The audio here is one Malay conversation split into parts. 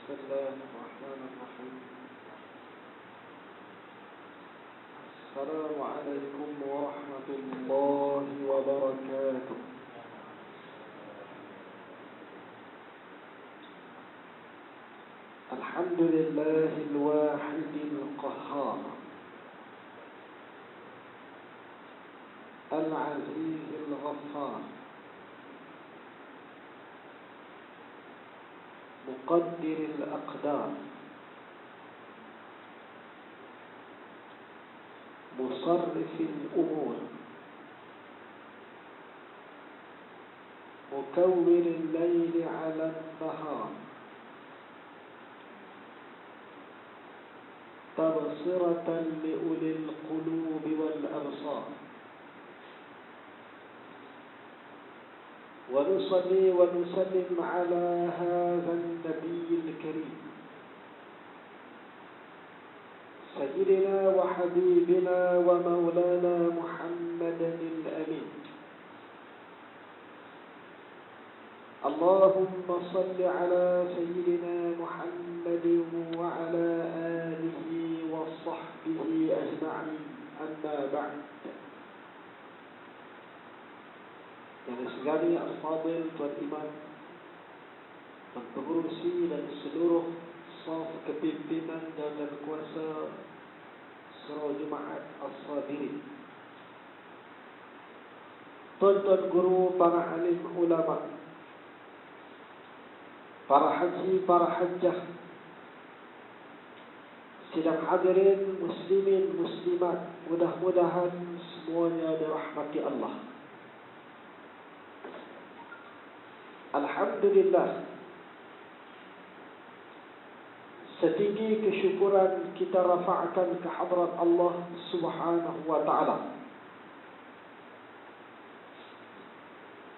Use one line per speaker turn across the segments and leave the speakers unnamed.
بسم الله الرحمن الرحيم. السلام عليكم ورحمة الله وبركاته. الحمد لله الواحد القهار العزيز الغفار مقدر الأقدار مصرف الأمور مكور الليل على النهار تبصرة لأولي القلوب والأبصار. ونصلي ونسلم على هذا النبي الكريم سيدنا وحبيبنا ومولانا محمد الأمين. اللهم صل على سيدنا محمد وعلى آله وصحبه أجمعين. أما بعد. Yang segala al-fadil Tuan Imam, Tuan Pengurusi dan seluruh saf kepimpinan dan kuasa Surau Jumaat As-Sabirin, tuan-tuan guru, para alim ulama, para haji, para hajjah, sidang hadirin muslimin muslimat, mudah-mudahan semuanya dirahmati Allah. Alhamdulillah, setinggi kesyukuran kita rafa'kan ke hadrat Allah Subhanahu wa ta'ala,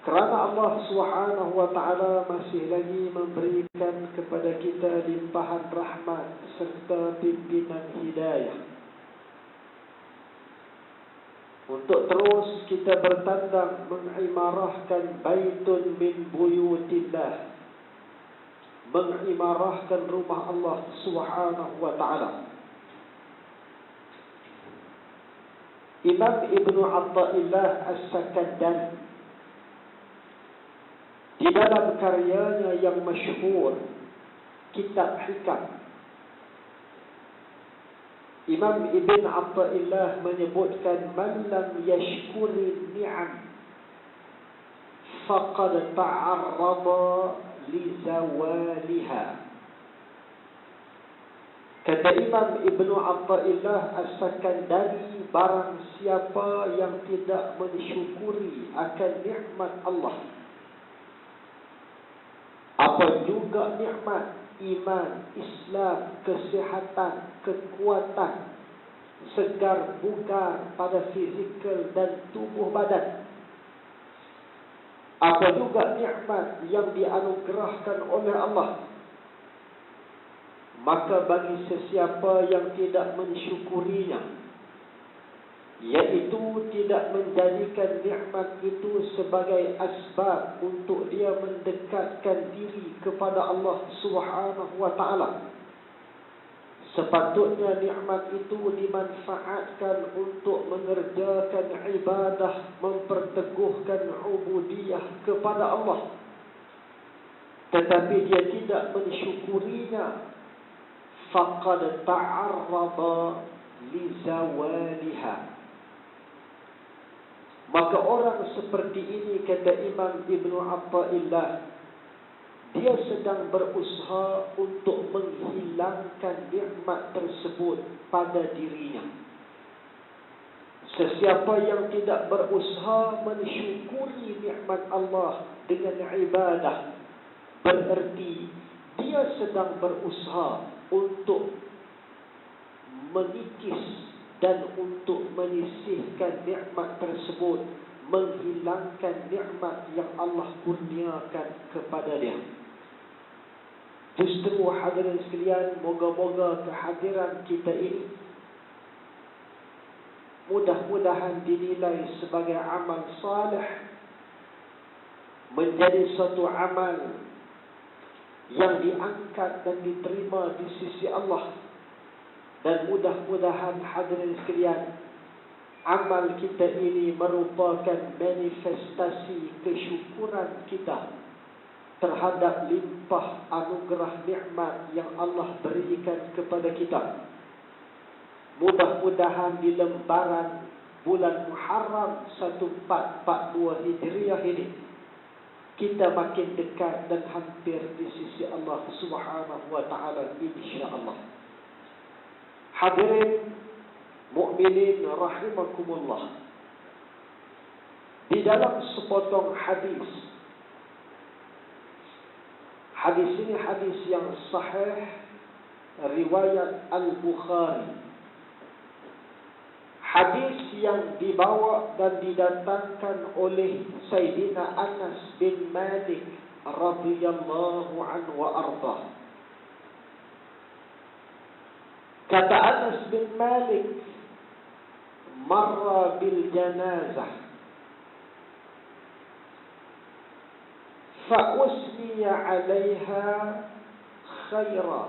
kerana Allah Subhanahu wa ta'ala masih lagi memberikan kepada kita limpahan rahmat serta pimpinan hidayah untuk terus kita bertandang mengimarahkan baitun min buyutillah, mengimarahkan rumah Allah Subhanahu wa ta'ala. Imam Ibn Atha'illah As-Sakandari di dalam karyanya yang masyhur Kitab Hikam, Imam Ibn Atha'illah menyebutkan, man lam yashkuri ni'am faqad ta'arrada li zawaliha. Kata Imam Ibn Atha'illah As-Sakandari, barang siapa yang tidak mensyukuri akan nikmat Allah, apa juga nikmat iman, Islam, kesihatan, kekuatan, segar bugar pada fizikal dan tubuh badan, apa juga nikmat yang dianugerahkan oleh Allah, maka bagi sesiapa yang tidak mensyukurinya, yaitu tidak menjadikan nikmat itu sebagai asbab untuk dia mendekatkan diri kepada Allah Subhanahu wa ta'ala, sepatutnya nikmat itu dimanfaatkan untuk mengerjakan ibadah, memperteguhkan ubudiyah kepada Allah, tetapi dia tidak mensyukurinya, faqad ta'arrada li zawaliha, maka orang seperti ini, kata Imam Ibn Atha'illah, dia sedang berusaha untuk menghilangkan nikmat tersebut pada dirinya. Sesiapa yang tidak berusaha mensyukuri nikmat Allah dengan ibadah, bererti dia sedang berusaha untuk mengikis dan untuk menyisihkan nikmat tersebut, menghilangkan nikmat yang Allah kurniakan kepada dia. Justru hadirin sekalian, moga-moga kehadiran kita ini mudah-mudahan dinilai sebagai amal saleh, menjadi suatu amal yang diangkat dan diterima di sisi Allah. Dan mudah-mudahan hadirin sekalian, amal kita ini merupakan manifestasi kesyukuran kita terhadap limpah anugerah nikmat yang Allah berikan kepada kita. Mudah-mudahan di lembaran bulan Muharram 1442 Hijriah ini kita makin dekat dan hampir di sisi Allah Subhanahu wa taala, insya-Allah. Hadirin mukminin rahimakumullah, di dalam sepotong hadis ini hadis yang sahih riwayat Al-Bukhari, hadis yang dibawa dan didatangkan oleh Sayyidina Anas bin Malik radhiyallahu anhu wa ardhah. Kata Anas bin Malik, marra bil janazah fa usniya 'alayha khaira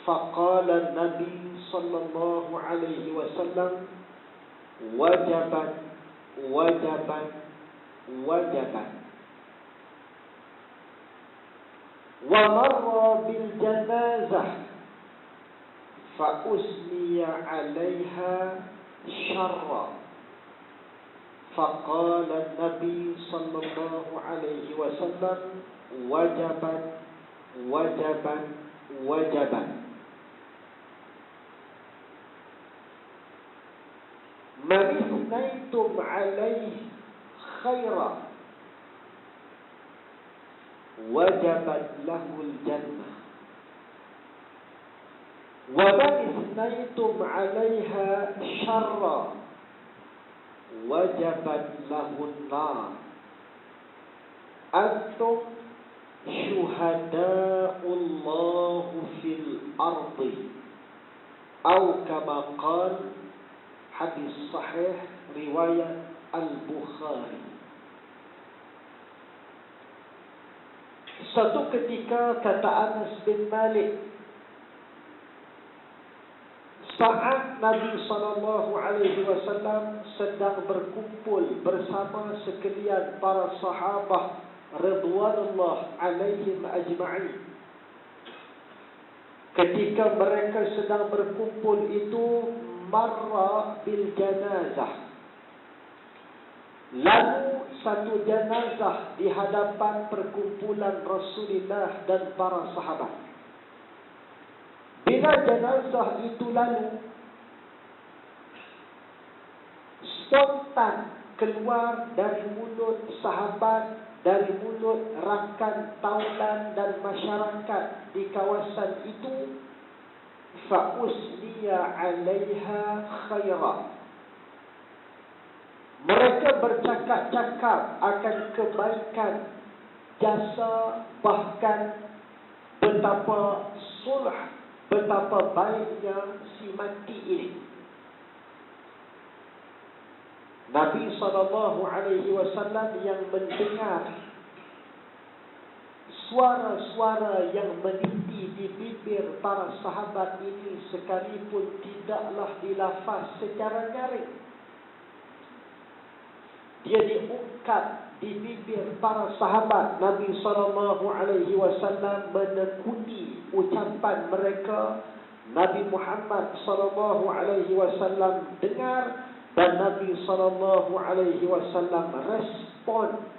فقال النبي صلى الله عليه وسلم وجبا وجبا وجبا ومر بالجنازة فأثني عليها شرا فقال النبي صلى الله عليه وسلم وجبا وجبا وجبا من اثنيتم عليه خيرا وجبت له الجنة ومن اثنيتم عليها شرا وجبت له النار أنتم شهداء الله في الأرض أو كما قال. Hadis sahih riwayat Al-Bukhari. Suatu ketika, kata Anas bin Malik, saat Nabi SAW sedang berkumpul bersama sekalian para sahabat radhiyallahu alaihim ajma'in. Ketika mereka sedang berkumpul itu, marra bil janazah, lalu satu jenazah di hadapan perkumpulan Rasulullah dan para sahabat. Bila jenazah itu lalu, spontan keluar dari mulut sahabat, dari mulut rakan taulan dan masyarakat di kawasan itu, fa'usliya 'alaiha khaira. Mereka bercakap-cakap akan kebaikan, jasa, bahkan betapa sulh, betapa baiknya si mati ini. Nabi SAW yang mendengar suara-suara yang meniti di bibir para sahabat ini, sekalipun tidaklah dilafaz secara nyaring, dia diungkap di bibir para sahabat. Nabi SAW menekuni ucapan mereka. Nabi Muhammad SAW dengar, dan Nabi SAW respon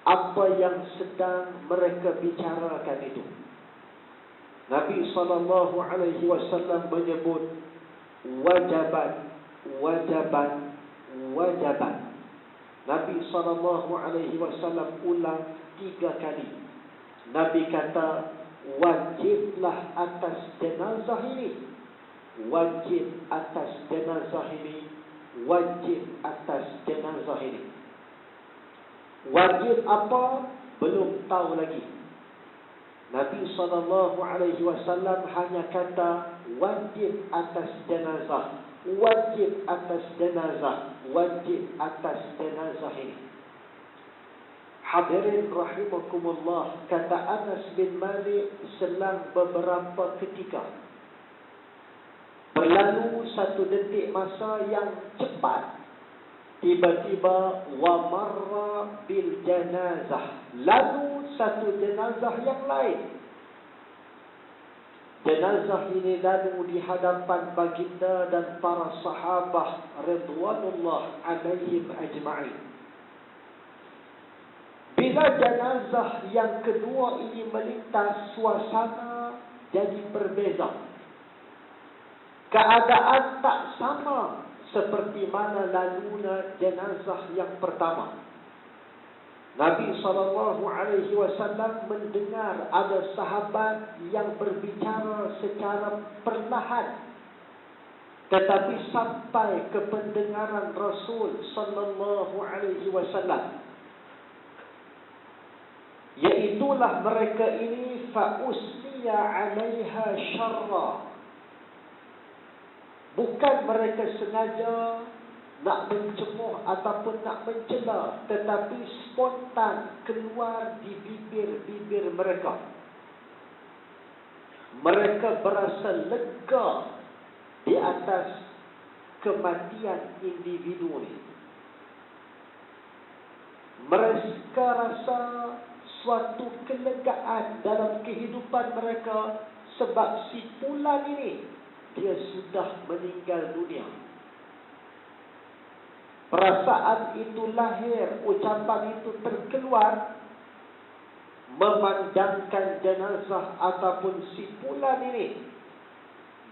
apa yang sedang mereka bicarakan itu. Nabi SAW menyebut wajaban, wajaban, wajaban. Nabi SAW ulang 3 kali. Nabi kata, wajiblah atas jenazah ini, wajib atas jenazah ini, wajib atas jenazah ini. Wajib apa? Belum tahu lagi. Nabi SAW hanya kata wajib atas jenazah, wajib atas jenazah, wajib atas jenazah ini. Hadirin rahimakumullah, kata Anas bin Malik, selang beberapa ketika berlalu satu detik masa yang cepat, tiba-tiba wa marra bil janazah, lalu satu jenazah yang lain. Jenazah ini lalu di hadapan baginda dan para sahabat ridwanullah alaihim ajma'in. Bila jenazah yang kedua ini melintas, suasana jadi berbeza. Keadaan tak sama seperti mana lalunya jenazah yang pertama. Nabi SAW mendengar ada sahabat yang berbicara secara perlahan, tetapi sampai ke pendengaran Rasul SAW. Iaitulah mereka ini fa'usniya 'alaiha syarra. Bukan mereka sengaja nak mencemuh ataupun nak mencela, tetapi spontan keluar di bibir-bibir mereka. Mereka berasa lega di atas kematian individu ini. Mereka rasa suatu kelegaan dalam kehidupan mereka sebab si fulan ini dia sudah meninggal dunia. Perasaan itu lahir, ucapan itu terkeluar, memandangkan jenazah ataupun si fulan ini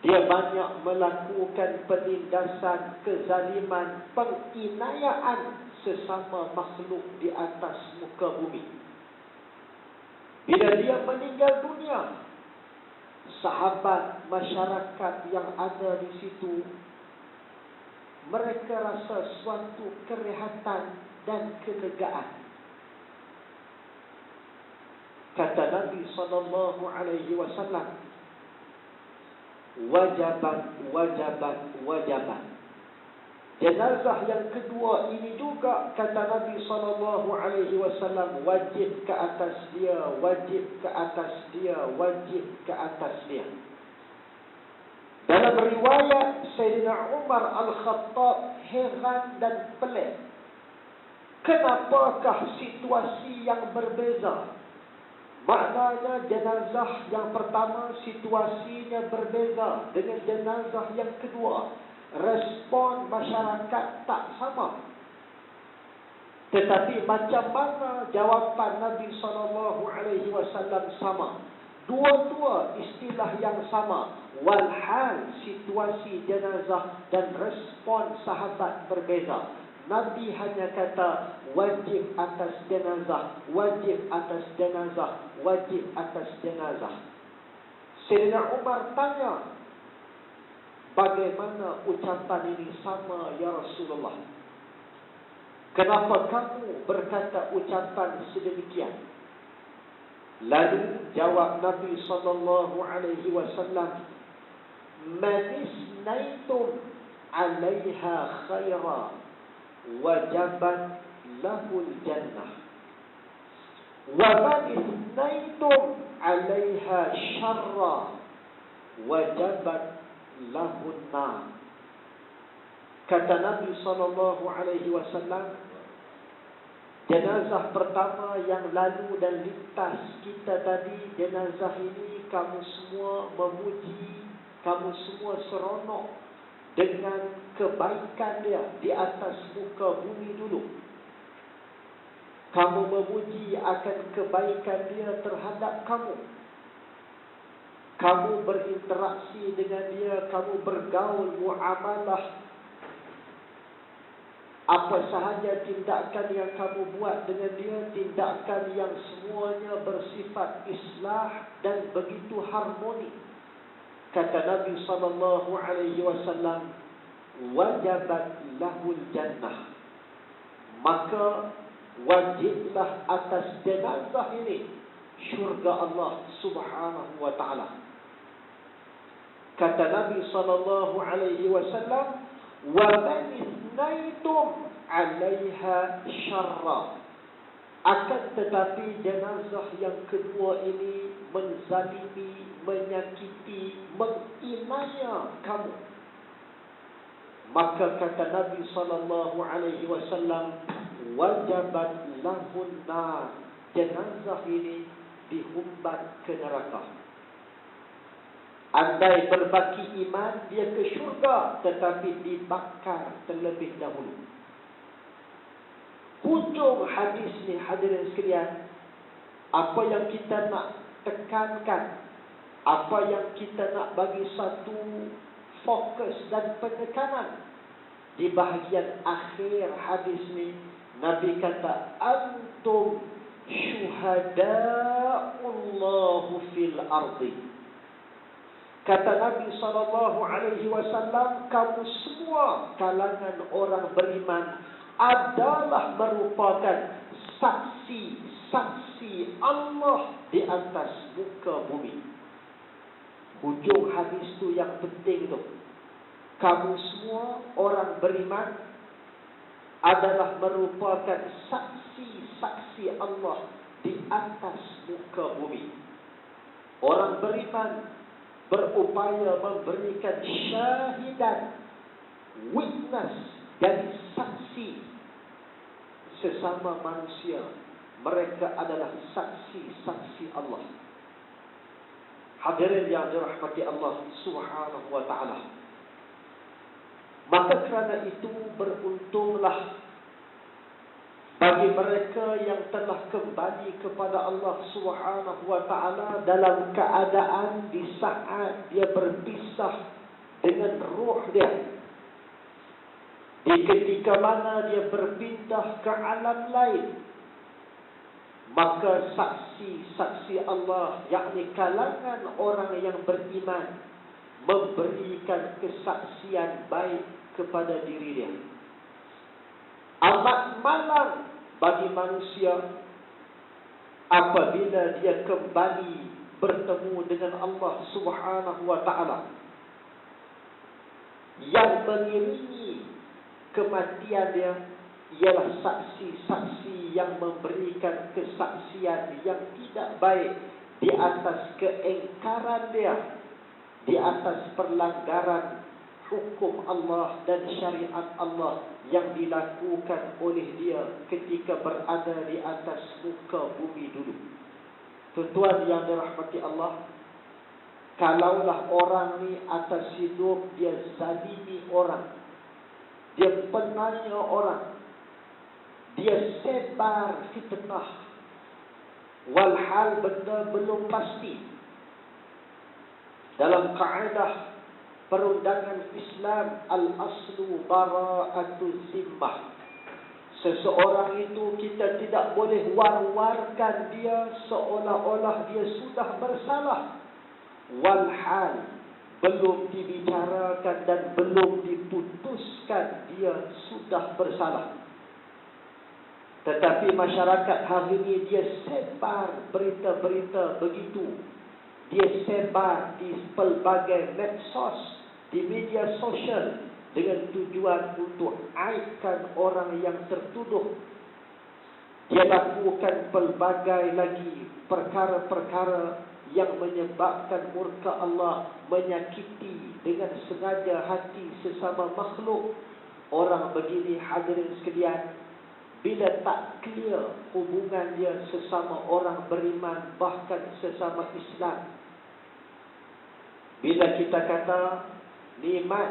dia banyak melakukan penindasan, kezaliman, penginayaan sesama makhluk di atas muka bumi. Bila dia meninggal dunia, sahabat, masyarakat yang ada di situ, mereka rasa suatu kerehatan dan kelegaan. Kata Nabi SAW, wajaban, wajaban, wajaban. Jenazah yang kedua ini juga, kata Nabi SAW, wajib ke atas dia, wajib ke atas dia, wajib ke atas dia. Dalam riwayat, Sayyidina Umar Al-Khattab heran dan pelik. Kenapakah situasi yang berbeza? Maknanya jenazah yang pertama situasinya berbeza dengan jenazah yang kedua. Respon masyarakat tak sama. Tetapi macam mana jawapan Nabi SAW sama? Dua-dua istilah yang sama. Walhal situasi jenazah dan respon sahabat berbeza. Nabi hanya kata wajib atas jenazah, wajib atas jenazah, wajib atas jenazah. Sayyidina Umar tanya, bagaimana ucapan ini sama ya Rasulullah? Kenapa kamu berkata ucapan sedemikian? Lalu jawab Nabi SAW, man isnaitum 'alaiha khaira wajaban lahul jannah, wa man isnaitum 'alaiha syarra wajaban lahun nar. Kata Nabi SAW, jenazah pertama yang lalu dan lintas kita tadi, jenazah ini kamu semua memuji, kamu semua seronok dengan kebaikan dia di atas muka bumi dulu. Kamu memuji akan kebaikan dia terhadap kamu. Kamu berinteraksi dengan dia, kamu bergaul, muamalah. Apa sahaja tindakan yang kamu buat dengan dia, tindakan yang semuanya bersifat islah dan begitu harmoni. Kata Nabi SAW, wajabat lahul jannah. Maka wajiblah atas jenazah ini syurga Allah Subhanahu wa ta'ala. Kata Nabi SAW, wa man isnaitum 'alaiha syarra Akan tetapi jenazah yang kedua ini menzalimi, menyakiti, menginaya kamu. Maka kata Nabi SAW, wajabat lahun nar. Jenazah ini dihumbat ke neraka. Andai berbaki iman, dia ke syurga, tetapi dibakar terlebih dahulu. Hujung hadis ni hadirin sekalian, apa yang kita nak tekankan, apa yang kita nak bagi satu fokus dan penekanan di bahagian akhir hadis ni, Nabi kata antum syuhada'ullahu fil ardi. Kata Nabi SAW, kamu semua kalangan orang beriman adalah merupakan saksi-saksi Allah di atas muka bumi. Hujung hadis tu yang penting tu. Kamu semua orang beriman adalah merupakan saksi-saksi Allah di atas muka bumi. Orang beriman berupaya memberikan syahidan, witness dan saksi sesama manusia. Mereka adalah saksi-saksi Allah. Hadirin yang dirahmati Allah Subhanahu wa ta'ala. Maka kerana itu beruntunglah bagi mereka yang telah kembali kepada Allah Subhanahu wa ta'ala dalam keadaan di saat dia berpisah dengan ruh dia. Di ketika mana dia berpindah ke alam lain, maka saksi-saksi Allah, yakni kalangan orang yang beriman, memberikan kesaksian baik kepada diri dia. Amat malang bagi manusia apabila dia kembali bertemu dengan Allah Subhanahu wa ta'ala. Yang mengiringi kematian dia ialah saksi-saksi yang memberikan kesaksian yang tidak baik di atas keingkaran dia, di atas perlanggaran hukum Allah dan syariat Allah yang dilakukan oleh dia ketika berada di atas muka bumi dulu. Tuan-tuan yang dirahmati Allah, kalaulah orang ni atas hidup dia zalimi orang, dia penanya orang, dia sebar fitnah, walhal benda belum pasti. Dalam kaedah perundangan Islam, al-aslu bara'atu zimmah, seseorang itu kita tidak boleh war-warkan dia seolah-olah dia sudah bersalah, walhal belum dibicarakan dan belum diputuskan dia sudah bersalah. Tetapi masyarakat hari ini dia sebar berita-berita begitu. Dia sebar di pelbagai medsos, di media sosial dengan tujuan untuk aibkan orang yang tertuduh. Dia lakukan pelbagai lagi perkara-perkara yang menyebabkan murka Allah, menyakiti dengan sengaja hati sesama makhluk. Orang begini hadirin sekalian, bila tak clear hubungan dia sesama orang beriman, bahkan sesama Islam, bila kita kata nikmat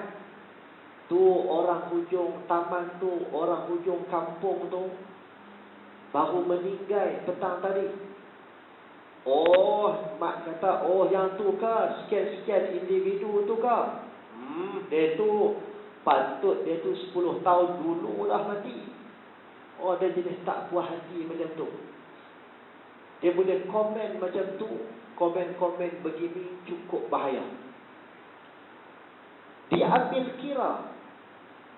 tu orang hujung taman tu, orang hujung kampung tu baru meninggal petang tadi. Oh, mak kata, oh yang tu ke, sekian-sekian individu tu ke. Dia tu patut dia tu 10 tahun dulu lah mati. Oh, dia jenis tak puas hati macam tu. Dia boleh komen macam tu. Komen-komen begini cukup bahaya. Diambil kira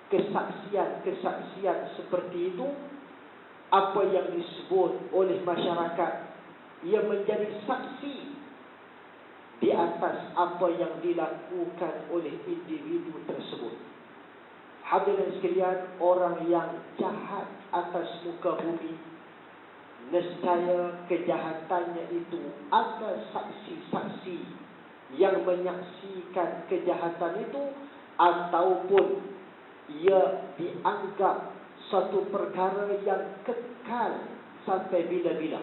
kesaksian-kesaksian seperti itu, apa yang disebut oleh masyarakat, ia menjadi saksi di atas apa yang dilakukan oleh individu tersebut. Hadirin sekalian, orang yang jahat atas muka bumi, nescaya kejahatannya itu ada saksi-saksi yang menyaksikan kejahatan itu, ataupun ia dianggap satu perkara yang kekal sampai bila-bila.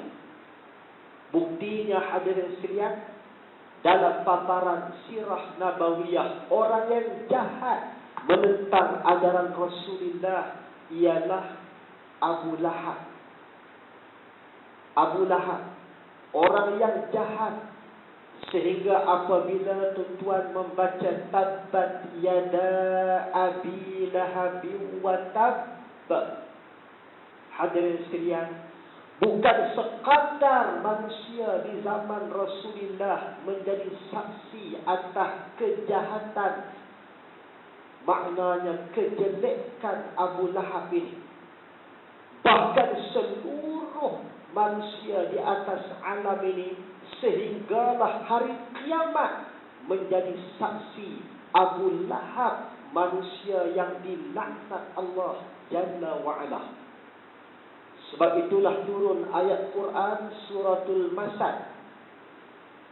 Buktinya hadirin sekalian, dalam paparan sirah nabawiyah, orang yang jahat menentang ajaran Rasulullah ialah Abu Lahab. Abu Lahab, orang yang jahat, sehingga apabila tuan-tuan membaca tabbat yada abi lahabin wa tabb, hadirin sekalian, bukan sekadar manusia di zaman Rasulullah menjadi saksi atas kejahatan, maknanya kejelekan Abu Lahab ini, bahkan seluruh manusia di atas alam ini, sehinggalah hari kiamat menjadi saksi Abu Lahab, manusia yang dilaknat Allah Jalla wa'ala. Sebab itulah turun ayat Quran suratul Masad.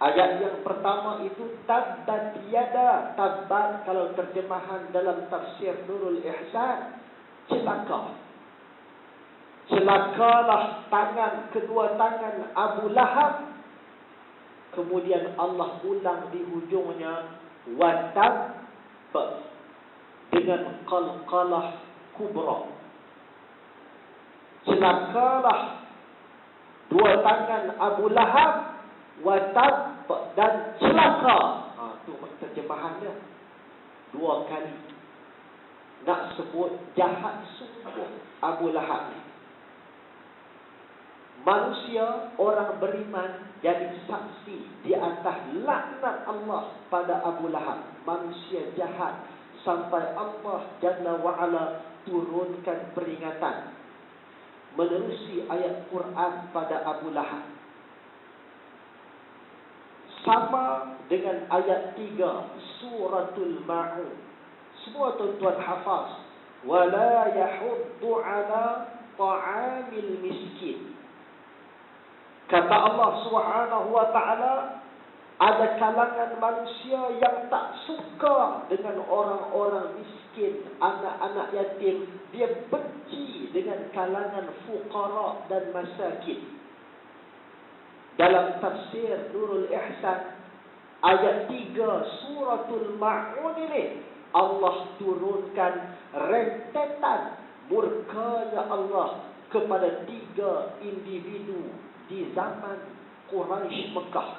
Ayat yang pertama itu tabbat yada. Tabbat kalau terjemahan dalam tafsir Nurul Ihsan, celaka. Celakalah kedua tangan Abu Lahab. Kemudian Allah ulang di hujungnya watab dengan qalqalah kubra. Celakalah dua tangan Abu Lahab, watab dan celaka. Itu terjemahannya dua kali. Nak sebut jahat sungguh Abu Lahab. Manusia, orang beriman jadi saksi di atas laknat Allah pada Abu Lahab. Manusia jahat sampai Allah Jalla wa'ala turunkan peringatan menerusi ayat Quran pada Abu Lahab. Sama dengan ayat 3 suratul Ma'un. Semua tuan-tuan hafaz. Wala yahuddu ala ta'amil miskin. Kata Allah Subhanahu wa ta'ala, ada kalangan manusia yang tak suka dengan orang-orang miskin, anak-anak yatim. Dia benci dengan kalangan fuqara dan masakin. Dalam tafsir Nurul Ihsan, ayat 3 suratul Ma'un ini, Allah turunkan rentetan murkanya Allah kepada 3 individu di zaman Quraisy Mekah.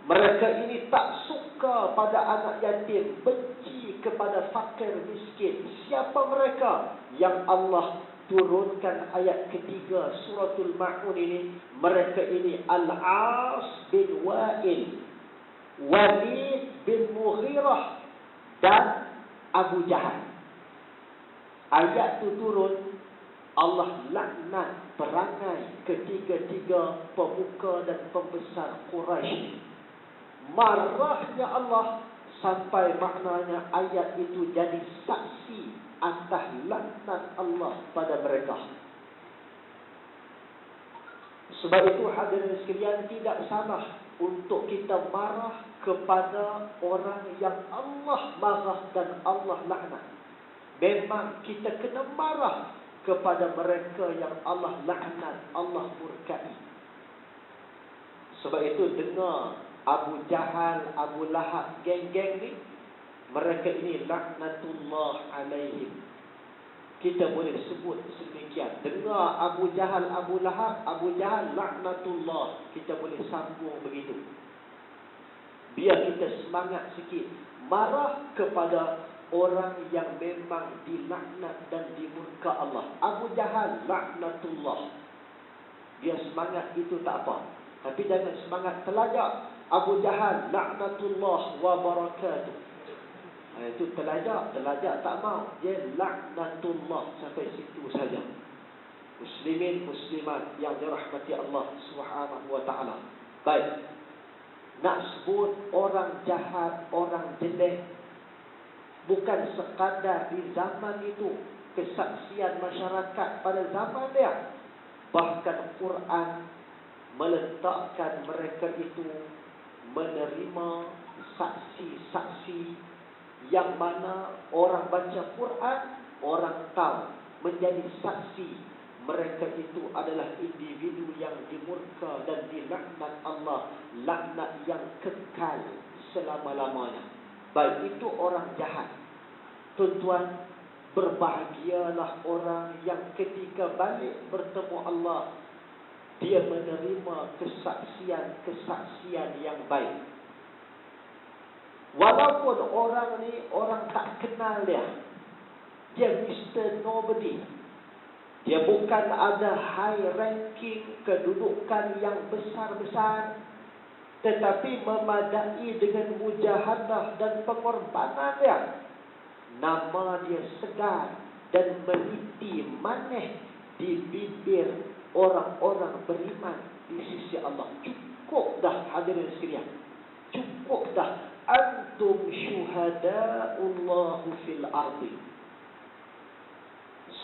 Mereka ini tak suka pada anak yatim, benci kepada fakir miskin. Siapa mereka? Yang Allah turunkan ayat ketiga suratul Ma'un ini. Mereka ini Al-As bin Wa'il, Walid bin Mughirah dan Abu Jahal. Ayat itu turun, Allah laknat perangai ketiga-tiga pemuka dan pembesar Quraisy. Marahnya Allah sampai maknanya ayat itu jadi saksi atas laknat Allah pada mereka. Sebab itu hadirin sekalian, tidak salah untuk kita marah kepada orang yang Allah marah dan Allah laknat. Memang kita kena marah kepada mereka yang Allah laknat, Allah murkai. Sebab itu dengar Abu Jahal, Abu Lahab, geng-geng ni, mereka ini laknatullah alaihim. Kita boleh sebut sedemikian. Dengar Abu Jahal, Abu Lahab, Abu Jahal laknatullah. Kita boleh sambung begitu. Biar kita semangat sikit. Marah kepada orang yang memang dilaknat dan dimurka Allah. Abu Jahal laknatullah. Dia semangat itu tak apa. Tapi jangan semangat telajak. Abu Jahal laknatullah wa barakatuh. Itu telajak tak mau. Dia laknatullah sampai situ saja. Muslimin muslimat yang dirahmati Allah Subhanahu wa ta'ala. Baik. Nak sebut orang jahat, orang jelek, bukan sekadar di zaman itu, kesaksian masyarakat pada zaman dia. Bahkan Quran meletakkan mereka itu menerima saksi-saksi yang mana orang baca Quran, orang tahu menjadi saksi mereka itu adalah individu yang dimurka dan dilaknat Allah, laknat yang kekal selama-lamanya. Baik itu orang jahat. Tuan-tuan, berbahagialah orang yang ketika balik bertemu Allah, dia menerima kesaksian yang baik. Walaupun orang ni orang tak kenal dia Mr. Nobody. Dia bukan ada high ranking, kedudukan yang besar-besar, tetapi memadai dengan mujahadah dan pengorbanan dia. Nama dia segar dan meniti manis di bibir orang-orang beriman di sisi Allah. Cukup dah hadirin sekalian. Cukup dah. Antum syuhada'ullahu fil ardi.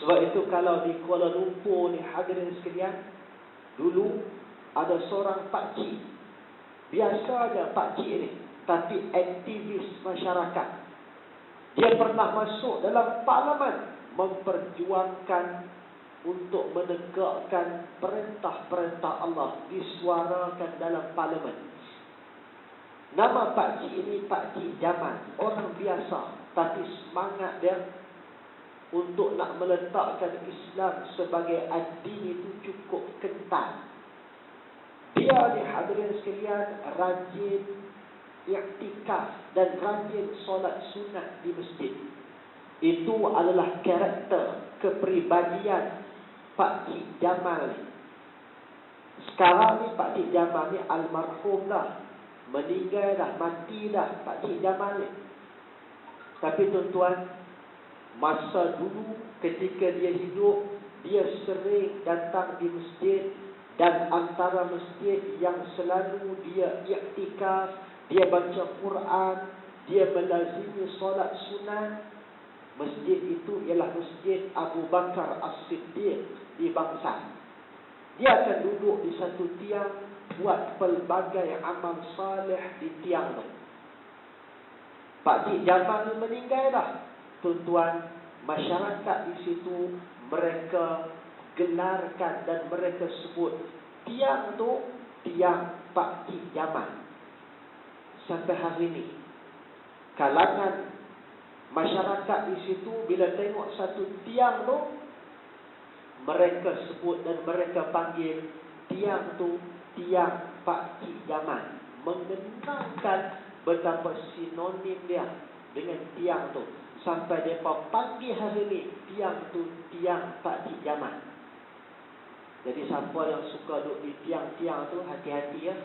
Sebab itu kalau di Kuala Lumpur ni hadirin sekalian, dulu ada seorang pakcik. Biasa aja pakcik ni, tapi aktivis masyarakat. Dia pernah masuk dalam parlimen memperjuangkan untuk menegakkan perintah-perintah Allah disuarakan dalam parlimen. Nama pakcik ini Pakcik Jamal. Orang biasa, tapi semangat dia untuk nak meletakkan Islam sebagai addin itu cukup kental. Dia ni hadirin sekalian rajin iktikaf dan rajin solat sunat di masjid. Itu adalah karakter kepribadian Pakcik Jamal ni. Sekarang ni Pakcik Jamal ni almarhum dah, meninggal dah, mati dah Pakcik Jamal ni. Tapi tuan-tuan, masa dulu ketika dia hidup, dia sering datang di masjid, dan antara masjid yang selalu dia iktikaf, dia baca Quran, dia melazimi solat sunat, masjid itu ialah Masjid Abu Bakar As-Siddiq di Bangsal. Dia akan duduk di satu tiang, buat pelbagai amal saleh di tiang itu. Pakcik Jamal meninggal dah. Tuan-tuan, masyarakat di situ mereka gelarkan dan mereka sebut tiang tu tiang Pakcik Jamal. Sampai hari ini kalangan masyarakat di situ bila tengok satu tiang tu, mereka sebut dan mereka panggil tiang tu tiang Pakcik Jamal, mengenangkan betapa sinonim dia dengan tiang tu. Sampai mereka panggil hari ini tiang tu tiang Pakcik Jamal. Jadi siapa yang suka duduk di tiang-tiang tu, hati-hati ya.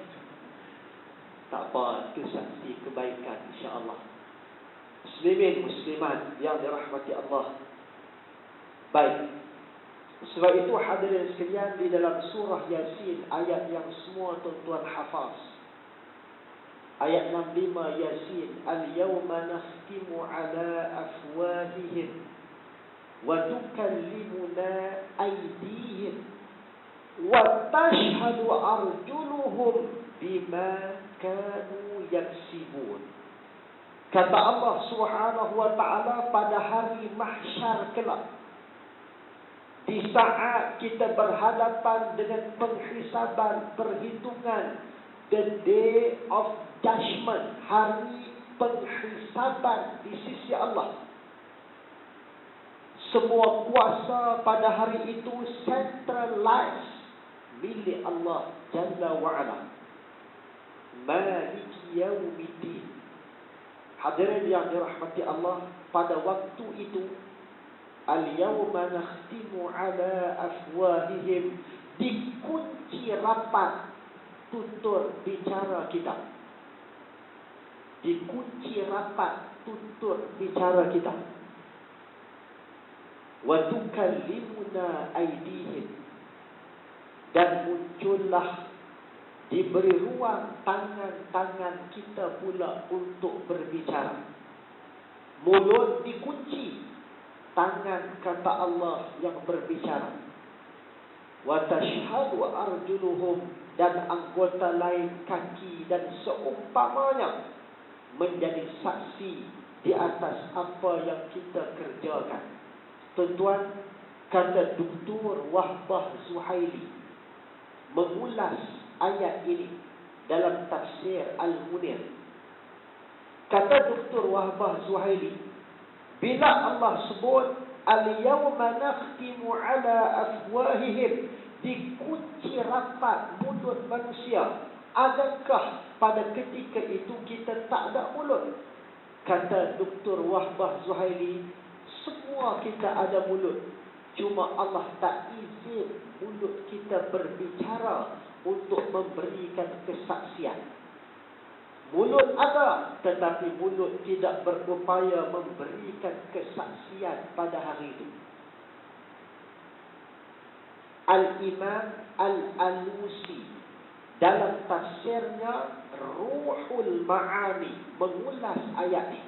Tak apa, itu saksi kebaikan insya-Allah. Muslimin muslimat yang dirahmati Allah. Baik. Sebab itu hadirin sekalian, di dalam surah Yasin, ayat yang semua tuan-tuan hafaz, ayat 65 Yasin, al-yawma nakhtimu ala afwahihim wa tukallimuna aydihim wa tashhadu arjuluhum bima kanu yaksibun. Kata Allah Subhanahu wa taala, pada hari mahsyar kelak, di saat kita berhadapan dengan penghisaban, perhitungan, the day of judgment, hari penghisaban di sisi Allah. Semua kuasa pada hari itu centralized milik Allah Jalla wa'ala. Maliki yaumiddin. Hadirin yang dirahmati Allah, pada waktu itu al-yawma nakhtimu ala afwahihim, dikunci rapat tutur bicara kita. Dikunci rapat tutur bicara kita. Wa tukallimuna aydihim, dan muncullah, diberi ruang tangan-tangan kita pula untuk berbicara. Mulut dikunci, tangan kata Allah yang berbicara. wa tashhadu arjuluhum, dan anggota lain kaki dan seumpamanya menjadi saksi di atas apa yang kita kerjakan. Tuan-tuan, kata Dr. Wahbah Zuhaili mengulas ayat ini dalam tafsir Al-Munir. Kata Dr. Wahbah Zuhaili, bila Allah sebut al-yawma nakhtimu ala afwahihim, dikunci rapat mulut manusia, adakah pada ketika itu kita tak ada mulut? Kata Dr. Wahbah Zuhaili, semua kita ada mulut, cuma Allah tak izin mulut kita berbicara untuk memberikan kesaksian. Mulut ada, tetapi mulut tidak berupaya memberikan kesaksian pada hari itu. Al-Imam Al-Alusi dalam tafsirnya Ruhul Ma'ani mengulas ayat ini,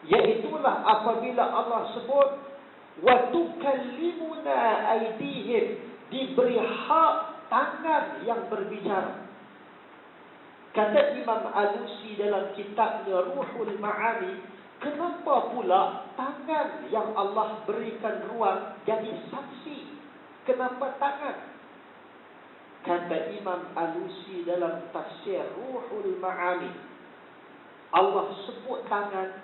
iaitulah apabila Allah sebut wa tukallimuna aydihim, diberi hak tangan yang berbicara. Kata Imam Alusi dalam kitabnya Ruhul Ma'ani, kenapa pula tangan yang Allah berikan ruang jadi saksi? Kenapa tangan? Kata Imam Alusi dalam tafsir Ruhul Ma'ani, Allah sebut tangan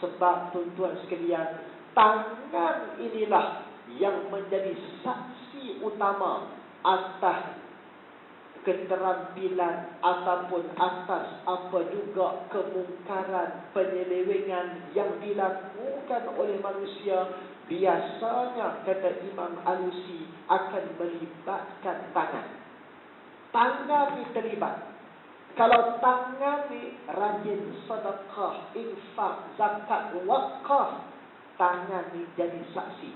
sebab, tuan-tuan sekalian, tangan inilah yang menjadi saksi utama atas keterampilan ataupun atas apa juga kemungkaran, penyelewengan yang dilakukan oleh manusia. Biasanya, kata Imam Alusi, akan melibatkan tangan. Tangan ni terlibat. Kalau tangan ni rajin sedekah, infak, zakat, wakaf, tangan ni jadi saksi.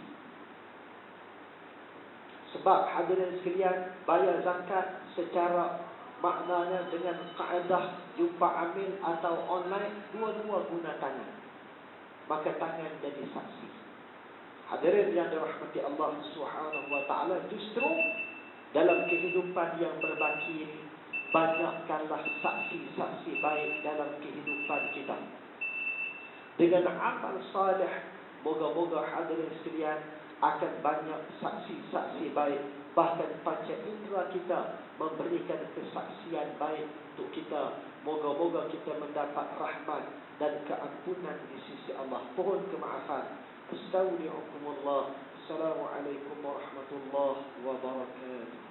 Sebab hadirin sekalian, bayar zakat secara maknanya dengan kaedah jumpa amil atau online, dua-dua guna tangan. Maka tangan jadi saksi. Hadirin yang dirahmati Allah Subhanahu wa taala, justru dalam kehidupan yang berbaki ini, banyakkanlah saksi-saksi baik dalam kehidupan kita. Dengan amal salih, moga-moga hadirin sekalian akan banyak saksi-saksi baik. Bahkan panca indera kita memberikan kesaksian baik untuk kita. Moga-moga kita mendapat rahmat dan keampunan di sisi Allah. Pohon kemaafan. Astagfirullahaladzim. Assalamualaikum warahmatullahi wabarakatuh.